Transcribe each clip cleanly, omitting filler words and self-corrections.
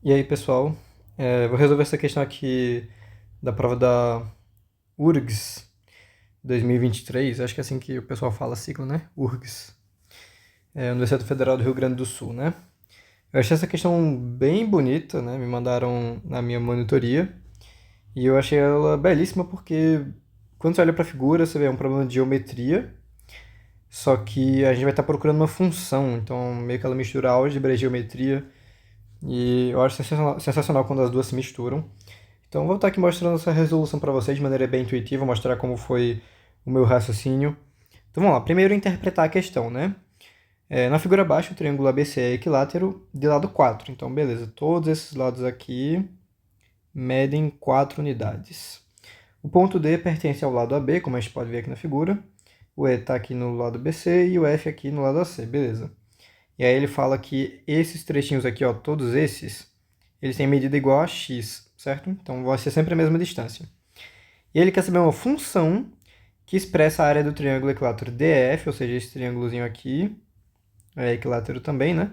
E aí, pessoal, vou resolver essa questão aqui da prova da URGS 2023, acho que é assim que o pessoal fala a sigla, né? URGS, Universidade Federal do Rio Grande do Sul, né? Eu achei essa questão bem bonita, né? Me mandaram na minha monitoria e eu achei ela belíssima porque quando você olha para a figura, você vê um problema de geometria, só que a gente vai estar procurando uma função, então meio que ela mistura álgebra e geometria, e eu acho sensacional quando as duas se misturam. Então, vou estar aqui mostrando essa resolução para vocês de maneira bem intuitiva, mostrar como foi o meu raciocínio. Então, vamos lá. Primeiro, interpretar a questão, né? Na figura abaixo, o triângulo ABC é equilátero de lado 4. Então, beleza. Todos esses lados aqui medem 4 unidades. O ponto D pertence ao lado AB, como a gente pode ver aqui na figura. O E está aqui no lado BC e o F aqui no lado AC, beleza. E aí ele fala que esses trechinhos aqui, ó, todos esses, eles têm medida igual a x, certo? Então vai ser sempre a mesma distância. E ele quer saber uma função que expressa a área do triângulo equilátero DF, ou seja, esse triângulozinho aqui é equilátero também, né?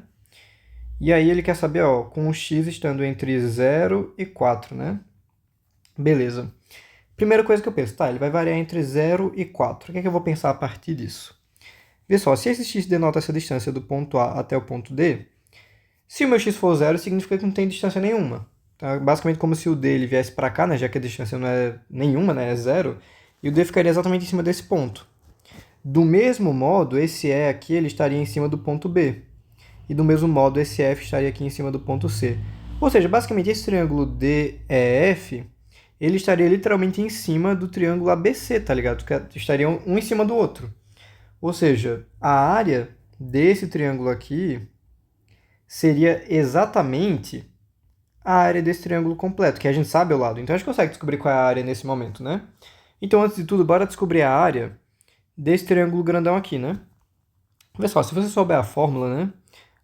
E aí ele quer saber, ó, com o x estando entre 0 e 4, né? Beleza. Primeira coisa que eu penso, tá, ele vai variar entre 0 e 4. O que é que eu vou pensar a partir disso? Vê só, se esse x denota essa distância do ponto A até o ponto D, se o meu x for 0, significa que não tem distância nenhuma. Então, é basicamente como se o D ele viesse para cá, né, já que a distância não é nenhuma, né, é 0, e o D ficaria exatamente em cima desse ponto. Do mesmo modo, esse E aqui ele estaria em cima do ponto B. E do mesmo modo, esse F estaria aqui em cima do ponto C. Ou seja, basicamente esse triângulo DEF, ele estaria literalmente em cima do triângulo ABC, tá ligado? Que estariam um em cima do outro. Ou seja, a área desse triângulo aqui seria exatamente a área desse triângulo completo, que a gente sabe o lado. Então a gente consegue descobrir qual é a área nesse momento, né? Então, antes de tudo, bora descobrir a área desse triângulo grandão aqui, né? Vê só, se você souber a fórmula, né?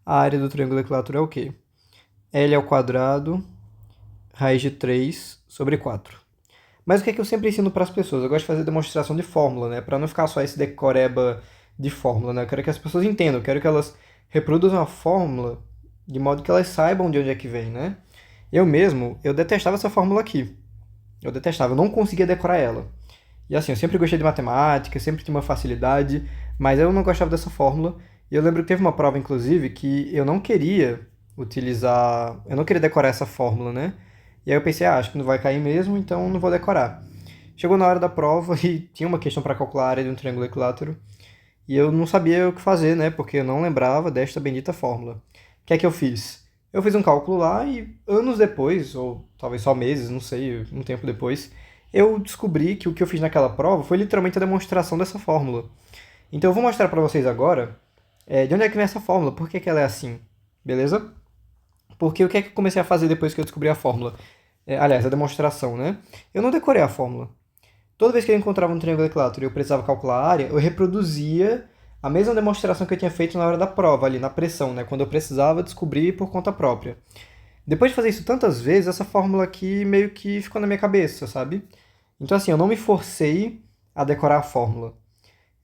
A área do triângulo equilátero é o quê? L ao quadrado, raiz de 3 sobre 4. Mas o que é que eu sempre ensino para as pessoas? Eu gosto de fazer demonstração de fórmula, né? Para não ficar só esse decoreba de fórmula, né? Eu quero que as pessoas entendam, eu quero que elas reproduzam a fórmula de modo que elas saibam de onde é que vem, né? Eu mesmo, eu detestava essa fórmula aqui. Eu detestava, eu não conseguia decorar ela. E assim, eu sempre gostei de matemática, sempre tinha uma facilidade, mas eu não gostava dessa fórmula. E eu lembro que teve uma prova, inclusive, que eu não queria utilizar, eu não queria decorar essa fórmula, né? E aí eu pensei, acho que não vai cair mesmo, então não vou decorar. Chegou na hora da prova e tinha uma questão para calcular a área de um triângulo equilátero, e eu não sabia o que fazer, né? Porque eu não lembrava desta bendita fórmula. O que é que eu fiz? Eu fiz um cálculo lá e anos depois, ou talvez só meses, não sei, um tempo depois, eu descobri que o que eu fiz naquela prova foi literalmente a demonstração dessa fórmula. Então eu vou mostrar para vocês agora de onde é que vem essa fórmula, por que que ela é assim, beleza? Porque o que é que eu comecei a fazer depois que eu descobri a fórmula? Aliás, a demonstração, né? Eu não decorei a fórmula. Toda vez que eu encontrava um triângulo equilátero e eu precisava calcular a área, eu reproduzia a mesma demonstração que eu tinha feito na hora da prova, ali na pressão, né? Quando eu precisava descobrir por conta própria. Depois de fazer isso tantas vezes, essa fórmula aqui meio que ficou na minha cabeça, sabe? Então, assim, eu não me forcei a decorar a fórmula.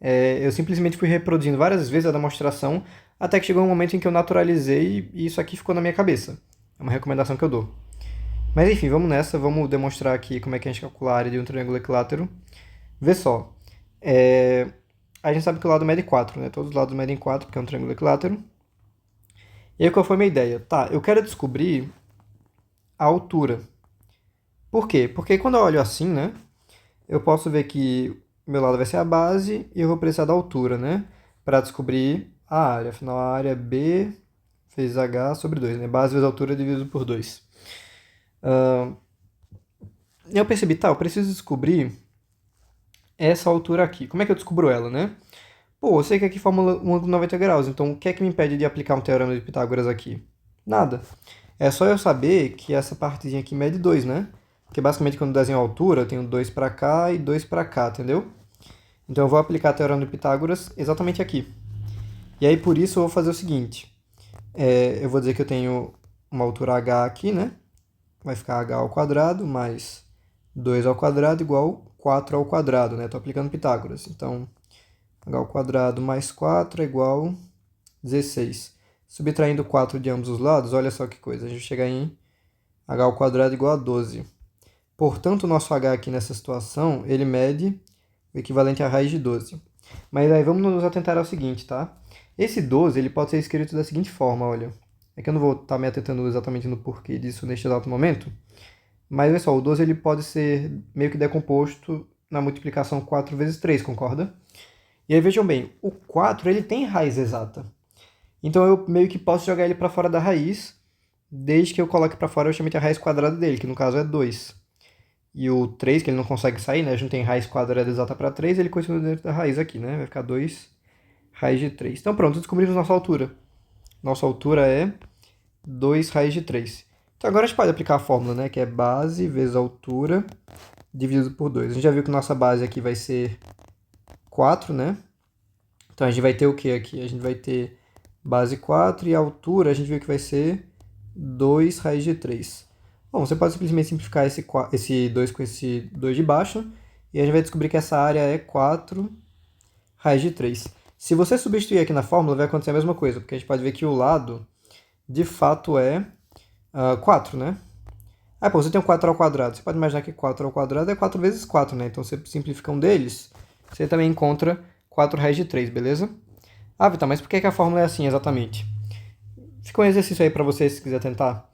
Eu simplesmente fui reproduzindo várias vezes a demonstração, até que chegou um momento em que eu naturalizei e isso aqui ficou na minha cabeça. É uma recomendação que eu dou. Mas enfim, vamos nessa, vamos demonstrar aqui como é que a gente calcula a área de um triângulo equilátero. Vê só, a gente sabe que o lado mede 4, né? Todos os lados medem 4, porque é um triângulo equilátero. E aí qual foi a minha ideia? Tá, eu quero descobrir a altura. Por quê? Porque quando eu olho assim, né, eu posso ver que o meu lado vai ser a base e eu vou precisar da altura, né, para descobrir a área. Afinal, a área é B vezes H sobre 2, né? Base vezes altura dividido por 2. E eu percebi, tá, eu preciso descobrir essa altura aqui. Como é que eu descubro ela, né? Pô, eu sei que aqui forma um ângulo 90 graus, então o que é que me impede de aplicar um teorema de Pitágoras aqui? Nada. É só eu saber que essa partezinha aqui mede 2, né? Porque basicamente quando eu desenho a altura, eu tenho 2 para cá e 2 para cá, entendeu? Então eu vou aplicar o teorema de Pitágoras exatamente aqui. E aí por isso eu vou fazer o seguinte. Eu vou dizer que eu tenho uma altura h aqui, né? Vai ficar h ao quadrado mais 2 ao quadrado igual 4 ao quadrado, né? Estou aplicando Pitágoras. Então, h ao quadrado mais 4 é igual 16. Subtraindo 4 de ambos os lados, olha só que coisa. A gente chega em h ao quadrado igual a 12. Portanto, o nosso h aqui nessa situação, ele mede o equivalente à raiz de 12. Mas aí vamos nos atentar ao seguinte, tá? Esse 12 ele pode ser escrito da seguinte forma, olha. É que eu não vou estar me atentando exatamente no porquê disso neste exato momento. Mas olha só, o 12 ele pode ser meio que decomposto na multiplicação 4 vezes 3, concorda? E aí vejam bem, o 4 ele tem raiz exata. Então eu meio que posso jogar ele para fora da raiz, desde que eu coloque para fora justamente a raiz quadrada dele, que no caso é 2. E o 3, que ele não consegue sair, né? A gente tem raiz quadrada exata para 3, ele continua dentro da raiz aqui, né? Vai ficar 2 raiz de 3. Então pronto, descobrimos nossa altura. Nossa altura é 2 raiz de 3. Então agora a gente pode aplicar a fórmula, né? Que é base vezes altura dividido por 2. A gente já viu que nossa base aqui vai ser 4, né? Então a gente vai ter o que aqui? A gente vai ter base 4 e a altura a gente viu que vai ser 2 raiz de 3. Bom, você pode simplesmente simplificar esse 2 com esse 2 de baixo e a gente vai descobrir que essa área é 4 raiz de 3. Se você substituir aqui na fórmula, vai acontecer a mesma coisa, porque a gente pode ver que o lado, de fato, é 4, né? Ah, pô, você tem um 4 ao quadrado. Você pode imaginar que 4 ao quadrado é 4 vezes 4, né? Então, você simplifica um deles, você também encontra 4 raiz de 3, beleza? Ah, Vitor, mas por que a fórmula é assim exatamente? Fica um exercício aí para você, se quiser tentar.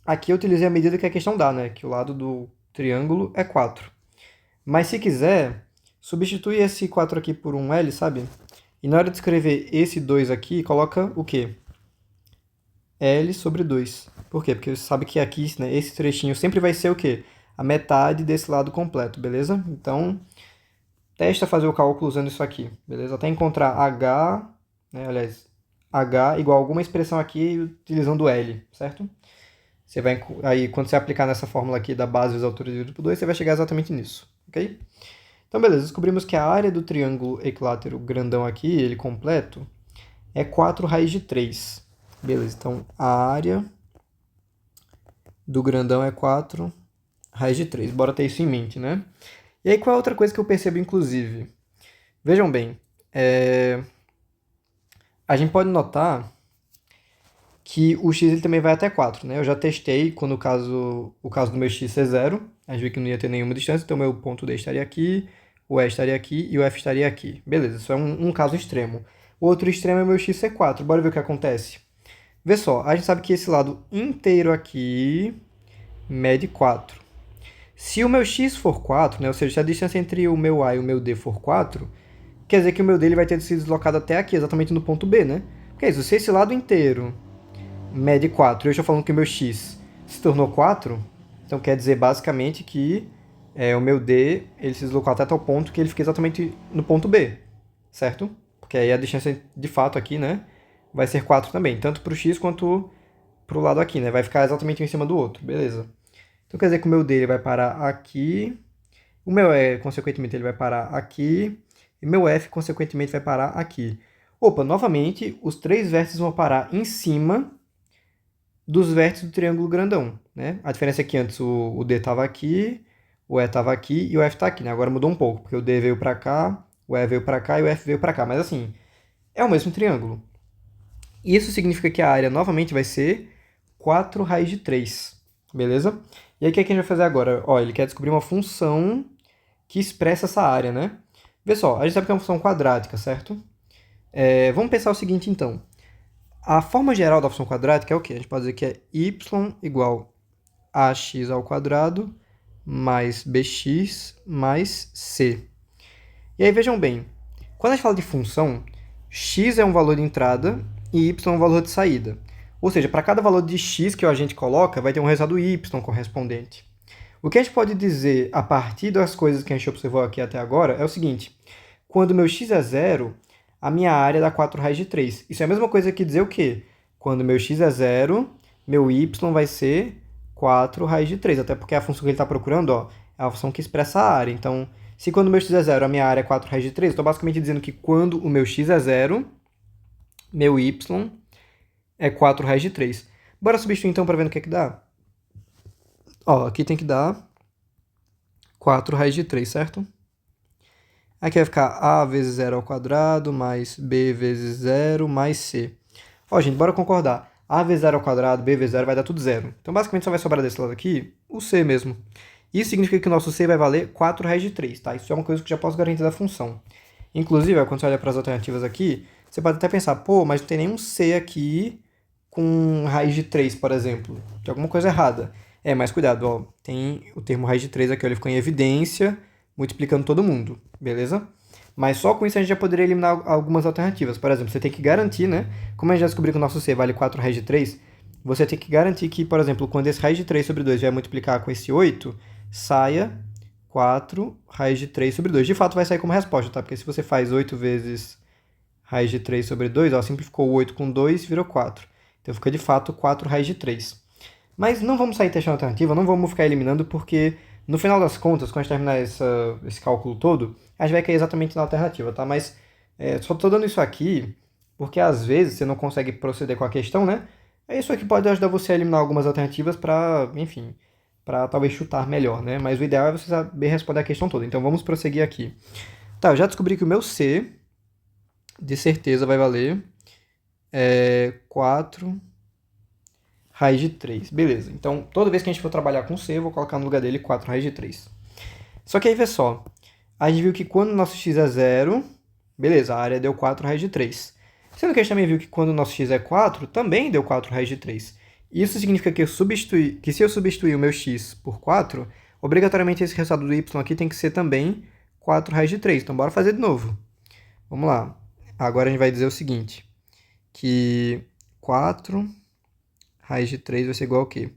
Aqui eu utilizei a medida que a questão dá, né? Que o lado do triângulo é 4. Mas se quiser, substitui esse 4 aqui por um L, sabe? E na hora de escrever esse 2 aqui, coloca o quê? L sobre 2. Por quê? Porque você sabe que aqui, né, esse trechinho sempre vai ser o quê? A metade desse lado completo, beleza? Então, testa fazer o cálculo usando isso aqui, beleza? Até encontrar H, né, aliás, H igual a alguma expressão aqui utilizando L, certo? Você vai, aí, quando você aplicar nessa fórmula aqui da base vezes altura dividido por 2, você vai chegar exatamente nisso, ok? Então, beleza, descobrimos que a área do triângulo equilátero grandão aqui, ele completo, é 4 raiz de 3. Beleza, então a área do grandão é 4 raiz de 3. Bora ter isso em mente, né? E aí, qual é outra coisa que eu percebo, inclusive? Vejam bem, a gente pode notar que o x ele também vai até 4, né? Eu já testei quando o caso do meu x ser 0. A gente viu que não ia ter nenhuma distância, então meu ponto D estaria aqui, o E estaria aqui e o F estaria aqui. Beleza, isso é um caso extremo. O outro extremo é meu x ser 4. Bora ver o que acontece. Vê só, a gente sabe que esse lado inteiro aqui mede 4. Se o meu x for 4, né, ou seja, se a distância entre o meu A e o meu D for 4, quer dizer que o meu D ele vai ter se deslocado até aqui, exatamente no ponto B, né? Porque é isso, se esse lado inteiro mede 4 e eu estou falando que o meu x se tornou 4, então quer dizer basicamente que o meu D ele se deslocou até tal ponto que ele fica exatamente no ponto B, certo? Porque aí a distância de fato aqui, né, vai ser 4 também, tanto para o x quanto para o lado aqui, né? Vai ficar exatamente um em cima do outro, beleza. Então quer dizer que o meu D ele vai parar aqui, o meu E, consequentemente, ele vai parar aqui, e meu F, consequentemente, vai parar aqui. Opa, novamente, os três vértices vão parar em cima dos vértices do triângulo grandão, né? A diferença é que antes o D estava aqui, o E estava aqui e o F está aqui, né? Agora mudou um pouco, porque o D veio para cá, o E veio para cá e o F veio para cá. Mas assim, é o mesmo triângulo. Isso significa que a área novamente vai ser 4 raiz de 3, beleza? E aí o que a gente vai fazer agora? Ó, ele quer descobrir uma função que expressa essa área, né? Vê só, a gente sabe que é uma função quadrática, certo? Vamos pensar o seguinte, então. A forma geral da função quadrática é o quê? A gente pode dizer que é y igual a x ao quadrado mais bx mais c. E aí vejam bem, quando a gente fala de função, x é um valor de entrada e y é um valor de saída. Ou seja, para cada valor de x que a gente coloca, vai ter um resultado y correspondente. O que a gente pode dizer a partir das coisas que a gente observou aqui até agora é o seguinte: quando meu x é 0, a minha área dá 4 raiz de 3. Isso é a mesma coisa que dizer o quê? Quando meu x é 0, meu y vai ser 4 raiz de 3. Até porque a função que ele está procurando ó, é a função que expressa a área. Então, se quando meu x é 0, a minha área é 4 raiz de 3, eu estou basicamente dizendo que quando o meu x é 0, meu y é 4 raiz de 3. Bora substituir então para ver no que dá? Ó, aqui tem que dar 4 raiz de 3, certo? Aqui vai ficar a vezes 0 ao quadrado, mais b vezes 0, mais c. Ó, gente, bora concordar. A vezes zero ao quadrado, B vezes zero vai dar tudo zero. Então, basicamente, só vai sobrar desse lado aqui o C mesmo. Isso significa que o nosso C vai valer 4 raiz de 3, tá? Isso é uma coisa que eu já posso garantir da função. Inclusive, quando você olha para as alternativas aqui, você pode até pensar, pô, mas não tem nenhum C aqui com raiz de 3, por exemplo. Tem alguma coisa errada. Mas cuidado, ó, tem o termo raiz de 3 aqui, ó, ele ficou em evidência, multiplicando todo mundo, beleza? Mas só com isso a gente já poderia eliminar algumas alternativas. Por exemplo, você tem que garantir, né? Como a gente já descobriu que o nosso C vale 4 raiz de 3, você tem que garantir que, por exemplo, quando esse raiz de 3 sobre 2 vai multiplicar com esse 8, saia 4 raiz de 3 sobre 2. De fato, vai sair como resposta, tá? Porque se você faz 8 vezes raiz de 3 sobre 2, ó, simplificou o 8 com 2 e virou 4. Então fica de fato 4 raiz de 3. Mas não vamos sair testando alternativa, não vamos ficar eliminando, porque no final das contas, quando a gente terminar esse cálculo todo, a gente vai cair exatamente na alternativa, tá? Mas só estou dando isso aqui porque às vezes você não consegue proceder com a questão, né? Isso aqui pode ajudar você a eliminar algumas alternativas para, enfim, para talvez chutar melhor, né? Mas o ideal é você saber responder a questão toda. Então vamos prosseguir aqui. Tá, eu já descobri que o meu C, de certeza, vai valer 4 raiz de 3. Beleza. Então, toda vez que a gente for trabalhar com C, eu vou colocar no lugar dele 4 raiz de 3. Só que aí, vê só. A gente viu que quando o nosso x é 0, beleza, a área deu 4 raiz de 3. Sendo que a gente também viu que quando o nosso x é 4, também deu 4 raiz de 3. Isso significa que se eu substituir o meu x por 4, obrigatoriamente esse resultado do y aqui tem que ser também 4 raiz de 3. Então, bora fazer de novo. Vamos lá. Agora a gente vai dizer o seguinte, que 4 raiz de 3 vai ser igual ao quê?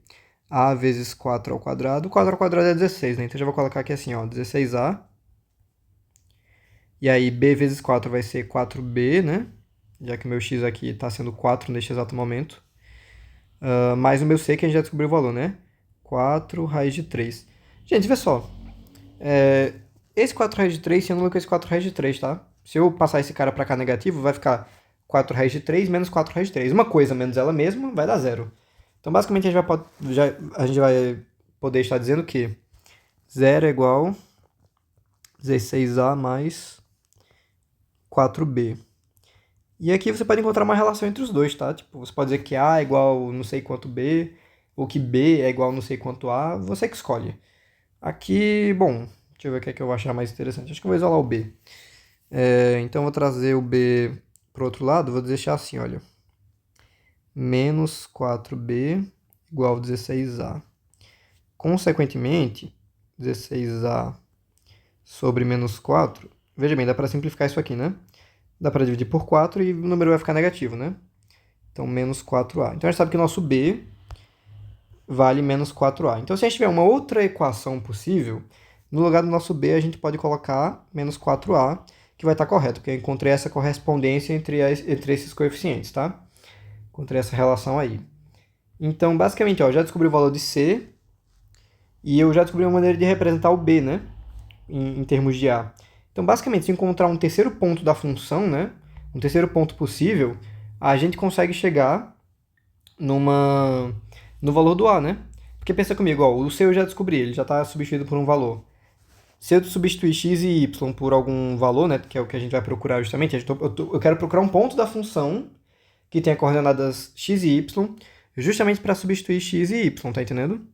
A vezes 4 ao quadrado. 4 ao quadrado é 16, né? Então, eu já vou colocar aqui assim, ó, 16a. E aí, b vezes 4 vai ser 4b, né? Já que o meu x aqui está sendo 4 neste exato momento. Mais o meu c, que a gente já descobriu o valor, né? 4 raiz de 3. Gente, vê só. Esse 4 raiz de 3 se anula com esse 4 raiz de 3, tá? Se eu passar esse cara para cá negativo, vai ficar 4 raiz de 3 menos 4 raiz de 3. Uma coisa menos ela mesma vai dar zero. Então, basicamente, a gente vai poder estar dizendo que 0 é igual a 16a mais 4b. E aqui você pode encontrar uma relação entre os dois, tá? Tipo, você pode dizer que A é igual não sei quanto B, ou que B é igual não sei quanto A, você que escolhe. Aqui, bom, deixa eu ver o que é que eu vou achar mais interessante. Acho que eu vou isolar o B. Então, eu vou trazer o B para o outro lado, vou deixar assim, olha. Menos 4b igual a 16a. Consequentemente, 16a sobre menos 4, veja bem, dá para simplificar isso aqui, né? Dá para dividir por 4 e o número vai ficar negativo, né? Então, menos 4a. Então, a gente sabe que o nosso b vale menos 4a. Então, se a gente tiver uma outra equação possível, no lugar do nosso b, a gente pode colocar menos 4a, que vai estar correto, porque eu encontrei essa correspondência entre esses coeficientes, tá? Encontrei essa relação aí. Então, basicamente, ó, eu já descobri o valor de C e eu já descobri uma maneira de representar o B, né? Em termos de A. Então, basicamente, se encontrar um terceiro ponto da função, né? Um terceiro ponto possível, a gente consegue chegar no valor do A, né? Porque pensa comigo, ó, o C eu já descobri, ele já está substituído por um valor. Se eu substituir x e y por algum valor, né, que é o que a gente vai procurar justamente, eu quero procurar um ponto da função que tenha coordenadas x e y, justamente para substituir x e y, tá entendendo?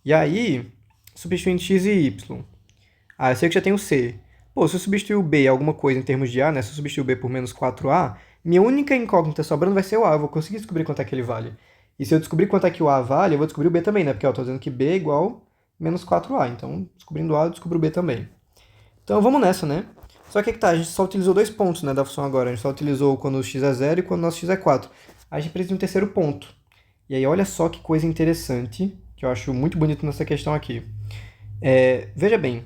E aí, substituindo x e y, eu sei que já tem o c. Pô, se eu substituir o b alguma coisa em termos de a, né, se eu substituir o b por menos 4a, minha única incógnita sobrando vai ser o a, eu vou conseguir descobrir quanto é que ele vale. E se eu descobrir quanto é que o a vale, eu vou descobrir o b também, né, porque eu tô dizendo que b é igual a menos 4a, então descobrindo o a, eu descubro o b também. Então vamos nessa, né? Só que tá, a gente só utilizou dois pontos, né, da função agora. A gente só utilizou quando o x é 0 e quando o nosso x é 4. A gente precisa de um terceiro ponto. E aí, olha só que coisa interessante, que eu acho muito bonito nessa questão aqui. Veja bem,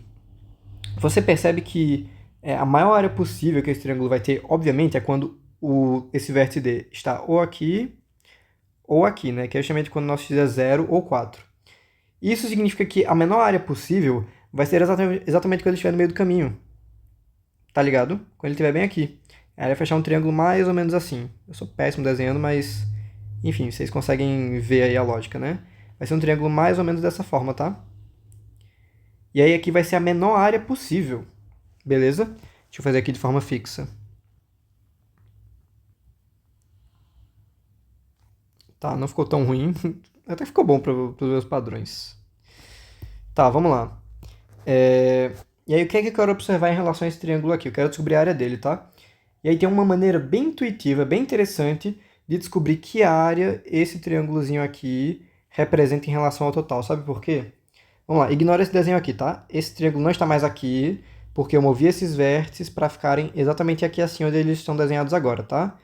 você percebe que a maior área possível que esse triângulo vai ter, obviamente, é quando esse vértice D está ou aqui, né? Que é justamente quando o nosso x é 0 ou 4. Isso significa que a menor área possível vai ser exatamente quando ele estiver no meio do caminho. Tá ligado? Quando ele estiver bem aqui. Aí vai fechar um triângulo mais ou menos assim. Eu sou péssimo desenhando, mas... Enfim, vocês conseguem ver aí a lógica, né? Vai ser um triângulo mais ou menos dessa forma, tá? E aí aqui vai ser a menor área possível. Beleza? Deixa eu fazer aqui de forma fixa. tá? Não ficou tão ruim. Até ficou bom para os meus padrões. Tá, vamos lá. E aí, o que é que eu quero observar em relação a esse triângulo aqui? Eu quero descobrir a área dele, tá? E aí tem uma maneira bem intuitiva, bem interessante, de descobrir que área esse triângulozinho aqui representa em relação ao total. Sabe por quê? Vamos lá, ignora esse desenho aqui, tá? Esse triângulo não está mais aqui, porque eu movi esses vértices para ficarem exatamente aqui assim onde eles estão desenhados agora, tá?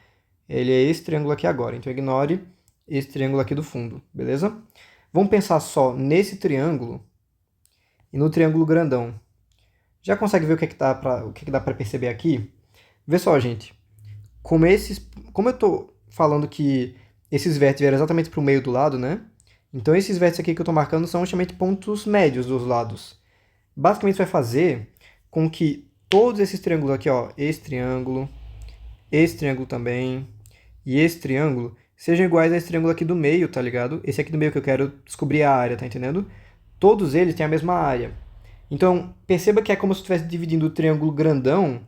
Ele é esse triângulo aqui agora, então ignore esse triângulo aqui do fundo, beleza? Vamos pensar só nesse triângulo e no triângulo grandão. Já consegue ver o que dá para perceber aqui? Vê só, gente. Como eu estou falando que esses vértices vieram exatamente para o meio do lado, né? Então esses vértices aqui que eu estou marcando são justamente pontos médios dos lados. Basicamente isso vai fazer com que todos esses triângulos aqui, ó, esse triângulo também e esse triângulo sejam iguais a esse triângulo aqui do meio, tá ligado? Esse aqui do meio que eu quero descobrir a área, tá entendendo? Todos eles têm a mesma área. Então, perceba que é como se eu estivesse dividindo o triângulo grandão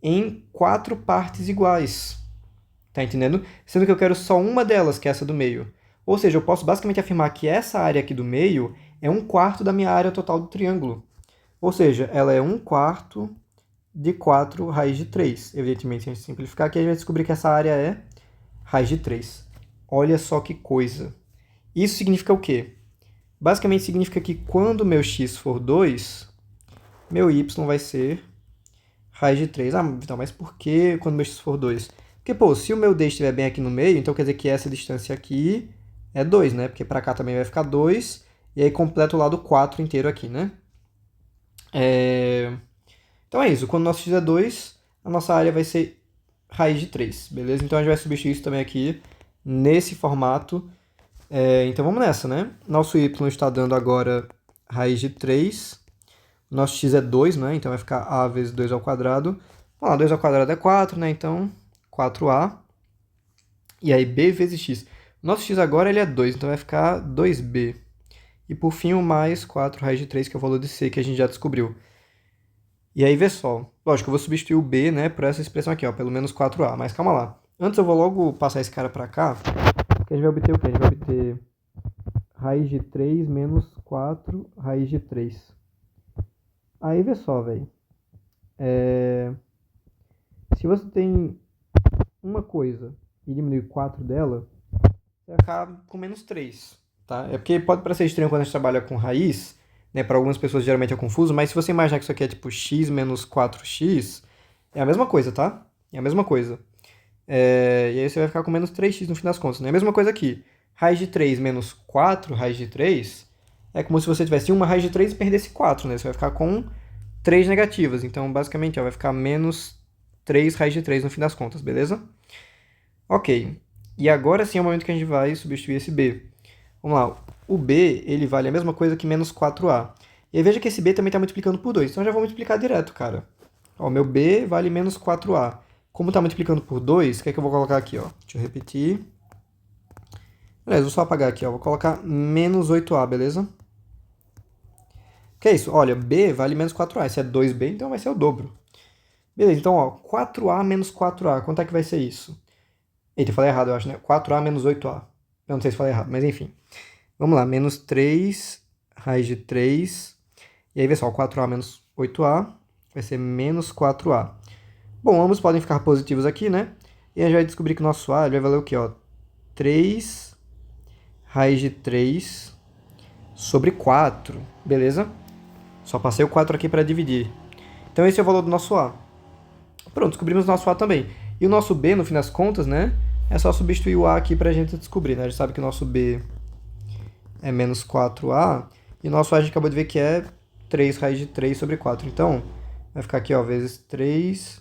em 4 partes iguais. Tá entendendo? Sendo que eu quero só uma delas, que é essa do meio. Ou seja, eu posso basicamente afirmar que essa área aqui do meio é 1/4 da minha área total do triângulo. Ou seja, ela é 1/4 de 4 raiz de 3. Evidentemente, se a gente simplificar aqui, a gente vai descobrir que essa área é raiz de 3. Olha só que coisa. Isso significa o quê? Basicamente significa que quando meu x for 2, meu y vai ser raiz de 3. Ah, então, mas por que quando meu x for 2? Porque, pô, se o meu d estiver bem aqui no meio, então quer dizer que essa distância aqui é 2, né? Porque para cá também vai ficar 2, e aí completa o lado 4 inteiro aqui, né? Então é isso, quando o nosso x é 2, a nossa área vai ser raiz de 3, beleza? Então a gente vai substituir isso também aqui nesse formato. Então vamos nessa, né? Nosso y está dando agora raiz de 3. Nosso x é 2, né? Então vai ficar a vezes 2 ao quadrado. Vamos lá, 2 ao quadrado é 4, né? Então 4a. E aí b vezes x. Nosso x agora ele é 2, então vai ficar 2b. E por fim o mais 4 raiz de 3, que é o valor de c que a gente já descobriu. E aí vê só. Lógico, eu vou substituir o b, né, por essa expressão aqui, ó, pelo menos 4a. Mas calma lá. Antes eu vou logo passar esse cara para cá, que a gente vai obter o quê? A gente vai obter raiz de 3 menos 4 raiz de 3. Aí vê só, velho. Se você tem uma coisa e diminuir 4 dela, você vai ficar com menos 3, tá? É porque pode parecer estranho quando a gente trabalha com raiz, né? Para algumas pessoas geralmente é confuso, mas se você imaginar que isso aqui é tipo x menos 4x, é a mesma coisa, tá? É a mesma coisa. E aí você vai ficar com menos 3x no fim das contas, né? É a mesma coisa aqui. Raiz de 3 menos 4 raiz de 3 é como se você tivesse uma raiz de 3 e perdesse 4, né? Você vai ficar com 3 negativas. Então, basicamente, ó, vai ficar menos 3 raiz de 3 no fim das contas, beleza? Ok. E agora sim é o momento que a gente vai substituir esse b. Vamos lá. O b, ele vale a mesma coisa que menos 4a. E aí veja que esse b também está multiplicando por 2. Então eu já vou multiplicar direto, cara. Ó, meu b vale menos 4a. Como está multiplicando por 2, o que é que eu vou colocar aqui, ó? Deixa eu repetir. Beleza, vou só apagar aqui, ó. Vou colocar menos 8a, beleza? Que é isso? Olha, b vale menos 4a. Esse é 2b, então vai ser o dobro. Beleza, então, ó, 4a menos 4a. Quanto é que vai ser isso? Eita, eu falei errado, eu acho, né? 4a menos 8a. Eu não sei se falei errado, mas enfim. Vamos lá, menos 3 raiz de 3. E aí, pessoal, 4a menos 8a vai ser menos 4a. Bom, ambos podem ficar positivos aqui, né? E a gente vai descobrir que o nosso a vai valer o quê, ó? 3 raiz de 3 sobre 4, beleza? Só passei o 4 aqui para dividir. Então esse é o valor do nosso a. Pronto, descobrimos o nosso a também. E o nosso b, no fim das contas, né? É só substituir o a aqui para a gente descobrir, né? A gente sabe que o nosso b é menos 4a. E o nosso a a gente acabou de ver que é 3 raiz de 3 sobre 4. Então, vai ficar aqui, ó, vezes 3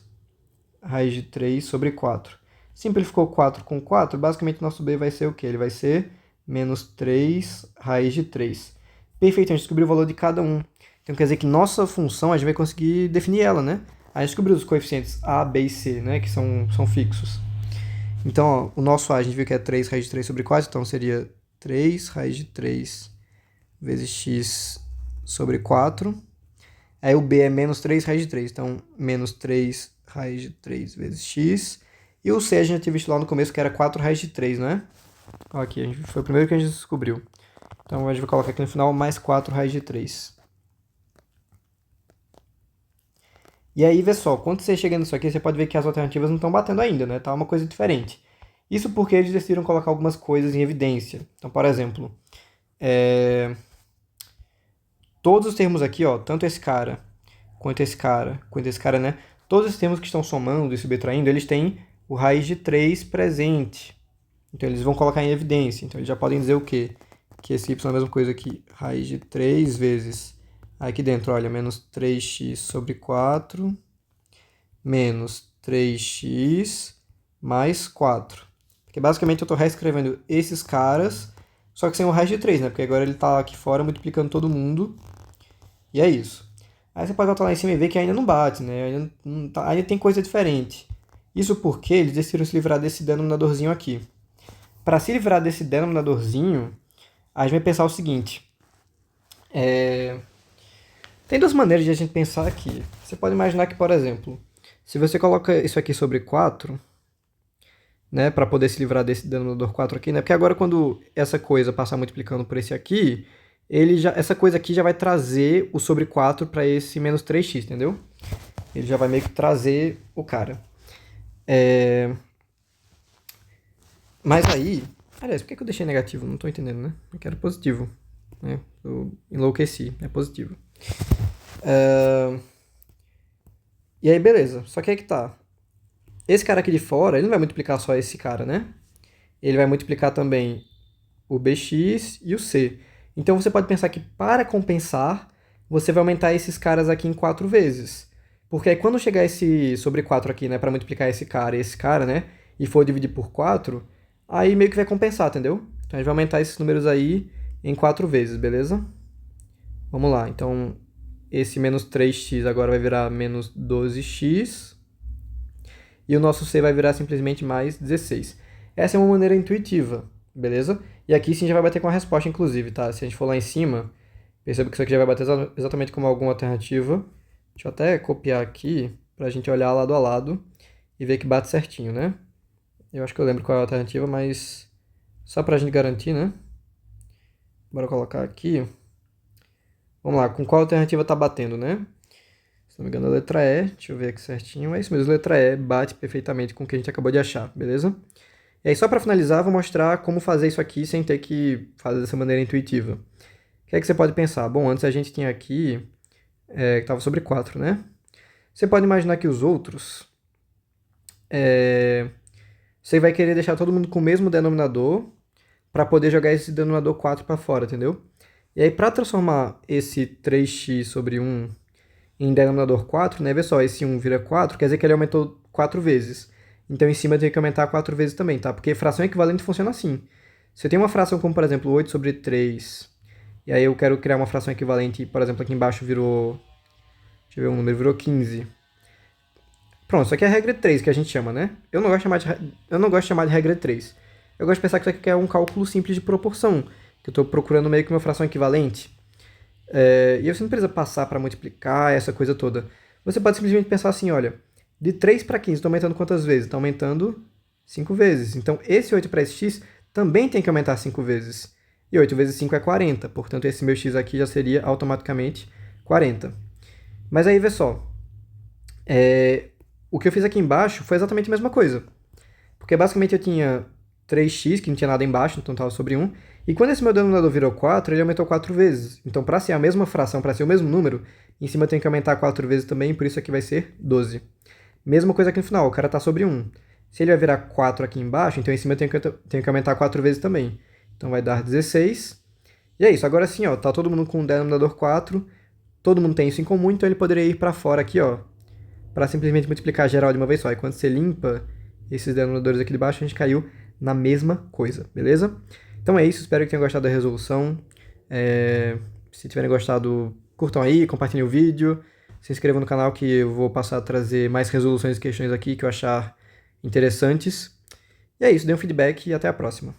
raiz de 3 sobre 4. Simplificou 4 com 4, basicamente o nosso b vai ser o quê? Ele vai ser menos 3 raiz de 3. Perfeito, a gente descobriu o valor de cada um. Então quer dizer que nossa função, a gente vai conseguir definir ela, né? A gente descobriu os coeficientes a, b e c, né? Que são fixos. Então, ó, o nosso a gente viu que é 3 raiz de 3 sobre 4, então seria 3 raiz de 3 vezes x sobre 4. Aí o b é menos 3 raiz de 3, então menos 3 raiz de 3 vezes x. E o c a gente já tinha visto lá no começo que era 4 raiz de 3, né? Ó, aqui, foi o primeiro que a gente descobriu. Então a gente vai colocar aqui no final mais 4 raiz de 3. E aí, vê só, quando você chega nisso aqui, você pode ver que as alternativas não estão batendo ainda, né? Tá uma coisa diferente. Isso porque eles decidiram colocar algumas coisas em evidência. Então, por exemplo, todos os termos aqui, ó, tanto esse cara, quanto esse cara, né? Todos os termos que estão somando e subtraindo, eles têm o raiz de 3 presente. Então, eles vão colocar em evidência. Então, eles já podem dizer o quê? Que esse y é a mesma coisa que raiz de 3 vezes... Aqui dentro, olha, menos 3x sobre 4, menos 3x mais 4. Porque basicamente eu estou reescrevendo esses caras, só que sem o raiz de 3, né? Porque agora ele está aqui fora multiplicando todo mundo. E é isso. Aí você pode voltar lá em cima e ver que ainda não bate, né? Ainda tem coisa diferente. Isso porque eles decidiram se livrar desse denominadorzinho aqui. Para se livrar desse denominadorzinho, a gente vai pensar o seguinte. Tem duas maneiras de a gente pensar aqui. Você pode imaginar que, por exemplo, se você coloca isso aqui sobre 4, né, para poder se livrar desse denominador 4 aqui, né? Porque agora quando essa coisa passar multiplicando por esse aqui, essa coisa aqui já vai trazer o sobre 4 para esse menos 3x, entendeu? Ele já vai meio que trazer o cara. Mas aí... Aliás, por que eu deixei negativo? Não estou entendendo, né? Eu quero positivo. Né? Eu enlouqueci, é positivo. E aí, beleza. Só que aí que tá. Esse cara aqui de fora, ele não vai multiplicar só esse cara, né? Ele vai multiplicar também o bx e o c. Então você pode pensar que para compensar, você vai aumentar esses caras aqui em 4 vezes. Porque aí quando chegar esse sobre 4 aqui, né, para multiplicar esse cara e esse cara, né, e for dividir por 4, aí meio que vai compensar, entendeu? Então a gente vai aumentar esses números aí em 4 vezes, beleza? Vamos lá, então esse menos 3x agora vai virar menos 12x. E o nosso c vai virar simplesmente mais 16. Essa é uma maneira intuitiva, beleza? E aqui sim já vai bater com a resposta, inclusive, tá? Se a gente for lá em cima, perceba que isso aqui já vai bater exatamente como alguma alternativa. Deixa eu até copiar aqui, pra gente olhar lado a lado e ver que bate certinho, né? Eu acho que eu lembro qual é a alternativa, mas só pra gente garantir, né? Bora colocar aqui. Vamos lá, com qual alternativa tá batendo, né? Se não me engano, a letra E. Deixa eu ver aqui certinho. É isso mesmo, a letra E bate perfeitamente com o que a gente acabou de achar, beleza? E aí, só para finalizar, vou mostrar como fazer isso aqui sem ter que fazer dessa maneira intuitiva. O que é que você pode pensar? Bom, antes a gente tinha aqui, que estava sobre 4, né? Você pode imaginar que os outros... você vai querer deixar todo mundo com o mesmo denominador para poder jogar esse denominador 4 para fora, entendeu? E aí, para transformar esse 3x sobre 1 em denominador 4, né? Vê só, esse 1 vira 4, quer dizer que ele aumentou 4 vezes. Então, em cima tem que aumentar 4 vezes também, tá? Porque fração equivalente funciona assim. Se eu tenho uma fração como, por exemplo, 8 sobre 3, e aí eu quero criar uma fração equivalente, por exemplo, aqui embaixo virou... Deixa eu ver, um número virou 15. Pronto, isso aqui é a regra de 3 que a gente chama, né? Eu não gosto de chamar de regra de 3. Eu gosto de pensar que isso aqui é um cálculo simples de proporção, que eu estou procurando meio que uma fração equivalente. E você não precisa passar para multiplicar essa coisa toda. Você pode simplesmente pensar assim, olha, de 3 para 15 está aumentando quantas vezes? Está aumentando 5 vezes. Então, esse 8 para esse x também tem que aumentar 5 vezes. E 8 vezes 5 é 40. Portanto, esse meu x aqui já seria automaticamente 40. Mas aí, vê só. O que eu fiz aqui embaixo foi exatamente a mesma coisa. Porque basicamente eu tinha 3x, que não tinha nada embaixo, então estava sobre 1. E quando esse meu denominador virou 4, ele aumentou 4 vezes. Então, para ser a mesma fração, para ser o mesmo número, em cima eu tenho que aumentar 4 vezes também, por isso aqui vai ser 12. Mesma coisa aqui no final, o cara está sobre 1. Se ele vai virar 4 aqui embaixo, então em cima eu tenho que aumentar 4 vezes também. Então vai dar 16. E é isso, agora sim, ó, tá todo mundo com o denominador 4, todo mundo tem isso em comum, então ele poderia ir para fora aqui, ó, para simplesmente multiplicar geral de uma vez só. E quando você limpa esses denominadores aqui de baixo, a gente caiu na mesma coisa, beleza? Então é isso, espero que tenham gostado da resolução. Se tiverem gostado, curtam aí, compartilhem o vídeo, se inscrevam no canal que eu vou passar a trazer mais resoluções e questões aqui que eu achar interessantes. E é isso, dê um feedback e até a próxima.